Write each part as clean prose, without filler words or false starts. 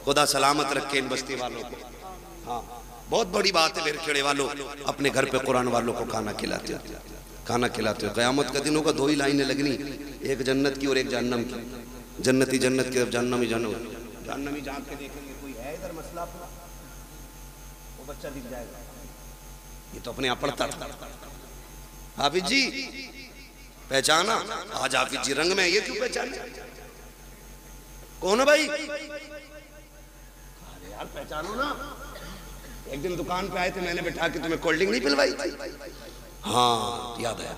खुदा सलामत रखे इन बस्ती वालों को। हाँ, बहुत बड़ी बात है मेरे खेड़े वालों, अपने घर पे कुरान वालों को खाना खिलाते हो, खाना खिलाते हो। क़यामत का दिन होगा, दो ही लाइनें लगनी, एक जन्नत की और एक जहन्नम की। जन्नती जन्नत की तरफ, जहन्नमी जहन्नम। जहन्नमी झांक के देखेंगे कोई है इधर मसला अपना, वो बच्चा दिख जाएगा। ये तो अपने आप पढ़ता था। हाफिज जी पहचाना, आज हाफिज जी रंग में, ये क्यों पहचाने? कौन है भाई? यार पहचानो ना। एक दिन दुकान पे आए थे, मैंने बिठा के तुम्हें कोल्ड ड्रिंक नहीं पिलवाई थी? हाँ याद आया।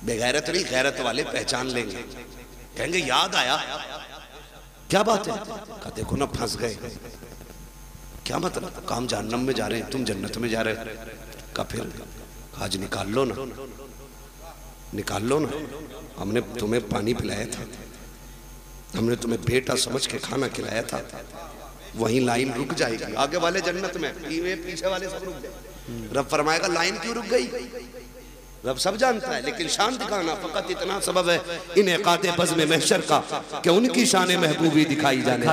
बेगैरत नहीं, गैरत वाले पहचान लेंगे, कहेंगे याद आया। क्या बात है? कहा देखो ना फंस गए। क्या मतलब? काम जहन्नम में जा रहे हैं, तुम जन्नत में जा रहे हो। का फिर आज निकाल लो ना, निकाल लो ना। हमने तुम्हें पानी पिलाया था, हमने तुम्हें बेटा समझ के खाना खिलाया था। वहीं लाइन रुक जाएगी, आगे वाले जन्नत में, पीछे वाले सब रुक जाए। रब फरमाएगा लाइन क्यों रुक गई? रब सब जानता है, लेकिन शान दिखाना फकत इतना सबब है इन इकाते बज़्म महशर का कि उनकी शान महबूबी दिखाई जाने।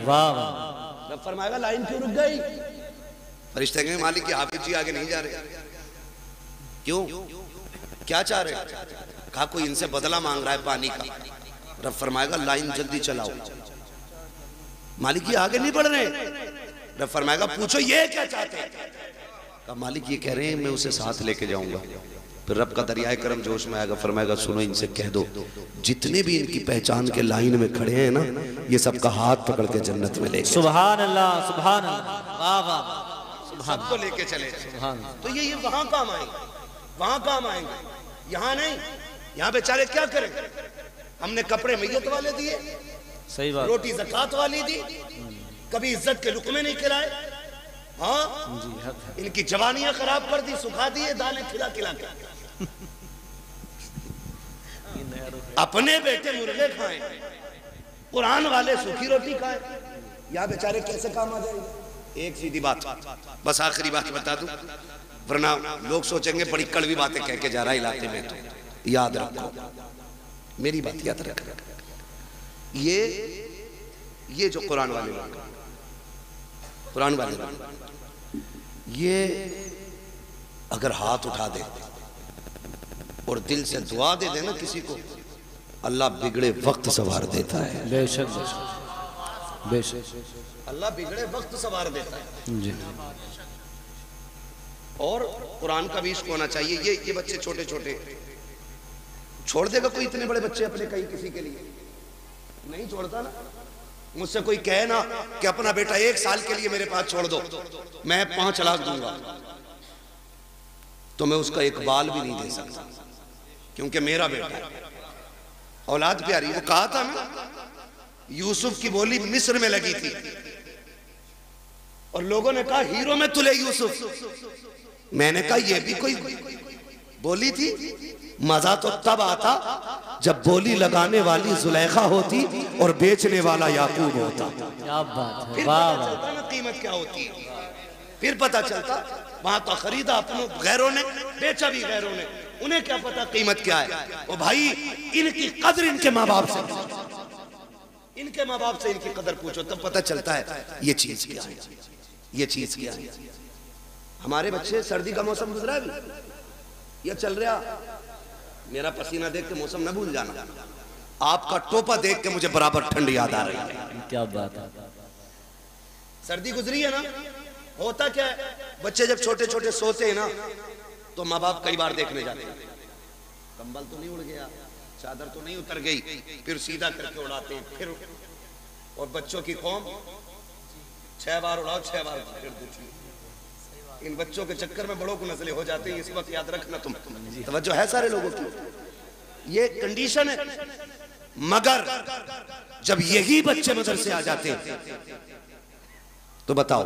वाह वाह। रब फरमाएगा लाइन क्यों रुक गई? फरिश्ते कहेंगे मालिक हाफिज जी आगे नहीं जा रहे। क्यों? क्या चाह रहे? कहा कोई इनसे बदला मांग रहा है पानी का। रब फरमाएगा लाइन जल्दी चलाओ। मालिक ये आगे नहीं बढ़ रहे। रब फरमाएगा पूछो ये क्या चाहते हैं? कहा मालिक ये कह रहे हैं मैं उसे साथ लेके जाऊंगा। फिर रब का दरियाए करम जोश में आएगा, फरमाएगा सुनो इनसे कह दो जितने भी इनकी पहचान के लाइन में खड़े हैं ना, ये सबका हाथ पकड़ के जन्नत में ले। सुभान अल्लाह, सुभान अल्लाह, वाह वाह। सबको लेके चले। तो ये वहां काम आएंगे, वहां काम आएंगे, यहाँ नहीं। यहाँ बेचारे क्या करें? हमने कपड़े मैयत वाले दिए, सही बात, रोटी ज़कात वाली दी, कभी इज्जत के लुकमे नहीं खिलाए। हाँ इनकी जवानियां खराब कर दी, सुखा दिए दालें खिला खिला के। अपने बेटे मुर्गे खाएं, कुरान वाले सूखी रोटी खाएं। यहाँ बेचारे कैसे काम आ जाएंगे? एक सीधी बात, बस आखिरी बात बता दूं, वरना लोग सोचेंगे बड़ी कड़वी बातें कह के जा रहा है इलाके में। तो याद रखो, मेरी बात याद रख। ये जो कुरान वाले लोग, कुरान वाले लोग, ये अगर हाथ उठा दे और दिल से दुआ दे देना किसी को, अल्लाह बिगड़े वक्त सवार देता है। बेशक बेशक, अल्लाह बिगड़े वक्त सवार देता है जी। और कुरान का भी इश्क होना चाहिए। ये बच्चे छोटे छोटे, छोड़ देगा कोई इतने बड़े बच्चे अपने कहीं किसी के लिए? नहीं छोड़ता ना। मुझसे कोई कहे ना कि अपना बेटा 1 साल के लिए मेरे पास छोड़ दो, मैं 5 लाख दूंगा, तो मैं उसका एक बाल भी नहीं दे सकता, क्योंकि मेरा बेटा है। औलाद प्यारी। वो कहा था ना, यूसुफ की बोली मिस्र में लगी थी और लोगों ने कहा हीरो में तुले यूसुफ। मैंने कहा ये भी कोई बोली थी? मजा तो तब आता जब बोली लगाने वाली जुलेखा होती और बेचने वाला याकूब होता। क्या बात है, फिर वाह पता चलता ना कीमत क्या होती है। फिर पता चलता वहां तो खरीदा अपनों गैरों ने, बेचा भी गैरों ने, उन्हें क्या पता कीमत क्या है। ओ भाई इनकी कदर इनके माँ बाप से, इनके माँ बाप से इनकी कदर पूछो, तब पता चलता है ये चीज क्या है, ये चीज क्या है। हमारे बच्चे, सर्दी का मौसम गुजरा है, ये चल रहा, मेरा पसीना देख के मौसम न भूल जाना। आपका टोपा देख के मुझे बराबर ठंड याद आ रही है। क्या बात है। सर्दी गुजरी है ना। होता क्या है, बच्चे जब छोटे छोटे सोते हैं ना, तो माँ बाप कई बार देखने जाते हैं, कंबल तो नहीं उड़ गया, चादर तो नहीं उतर गई, फिर सीधा करके उड़ाते हैं। फिर और बच्चों की कौम 6 बार उड़ाओ 6 बार फिर दूसरी। इन बच्चों के चक्कर में बड़ों को नस्लें हो जाती हैं। इस वक्त याद रखना, तुम तवज्जो है सारे लोगों की, ये कंडीशन है। मगर जब यही बच्चे मदरसे आ जाते हैं तो बताओ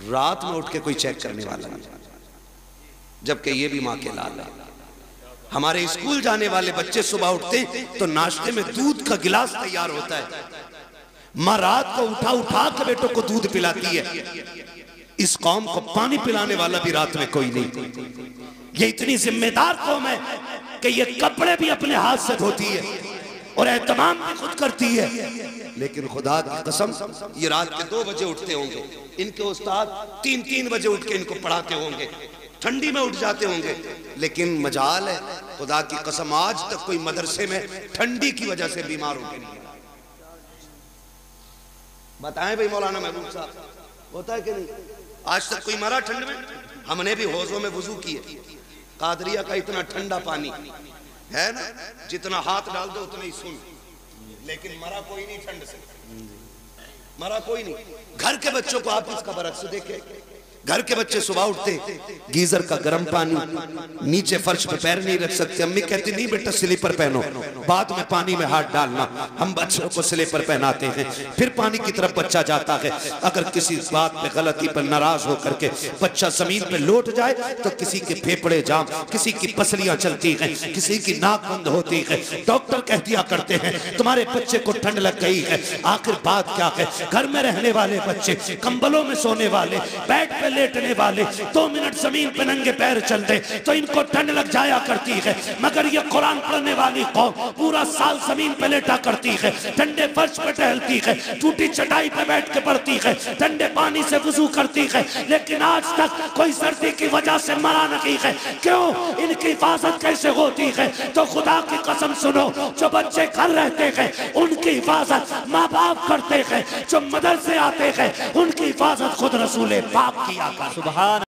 रात में उठ के कोई चेक करने वाला नहीं, जबकि ये भी माँ के लाल है। हमारे स्कूल जाने वाले बच्चे सुबह उठते तो नाश्ते में दूध का गिलास तैयार होता है, माँ रात को उठा उठा के बेटों को दूध पिलाती है। इस कौम को पानी पिलाने वाला भी रात में कोई नहीं। ये इतनी जिम्मेदार कौम है कि ये कपड़े भी अपने हाथ से धोती है। और एहतमाम भी खुद करती है। लेकिन खुदा की कसम ये रात के 2 बजे उठते होंगे, इनके उस्ताद 3-3 बजे उठ के इनको पढ़ाते होंगे, ठंडी में उठ जाते होंगे। लेकिन मजाल है, खुदा की कसम आज तक कोई मदरसे में ठंडी की वजह से बीमार होके नहीं आया। बताएं भाई मौलाना महबूब साहब, होता है कि नहीं? आज तक कोई मरा ठंड में? हमने भी हौजों में वुजू किए। कादरिया का इतना ठंडा पानी है ना, जितना हाथ डाल दो उतना ही सुन, लेकिन मरा कोई नहीं ठंड से, मरा कोई नहीं। घर के बच्चों को आप इसका बरक्स देखे, घर के बच्चे सुबह उठते गीजर का गर्म पानी, नीचे फर्श पे पैर नहीं रख सकते। अम्मी कहती नहीं बेटा स्लीपर पहनो, बाद में पानी में हाथ डालना। हम बच्चों को स्लीपर पहनाते हैं, फिर पानी की तरफ बच्चा जाता है। अगर किसी बात पे गलती पर नाराज होकर के बच्चा जमीन पे लौट जाए तो किसी के फेफड़े जाम, किसी की पसलियां चलती हैं, किसी की नाक बंद होती है। डॉक्टर कह दिया करते हैं तुम्हारे बच्चे को ठंड लग गई है। आखिर बात क्या है? घर में रहने वाले बच्चे, कंबलों में सोने वाले, बेड पे लेटने वाले, 2 मिनट जमीन पे नंगे पैर चल दे तो इनको ठंड लग जाया करती है। मगर ये कुरान पढ़ने वाली कौम पूरा साल जमीन पे लेटा करती है, ठंडे फर्श पे टहलती है, टूटी चटाई पे बैठ के पढ़ती है, ठंडे पानी से वुजू करती है, लेकिन आज तक कोई सर्दी की वजह से मरा नहीं है। क्यों? इनकी हिफाजत कैसे होती है? तो खुदा की कसम सुनो, जो बच्चे घर रहते हैं उनकी हिफाजत माँ बाप करते हैं, जो मदरसे आते हैं उनकी हिफाजत खुद रसूल पाक किया। सुभान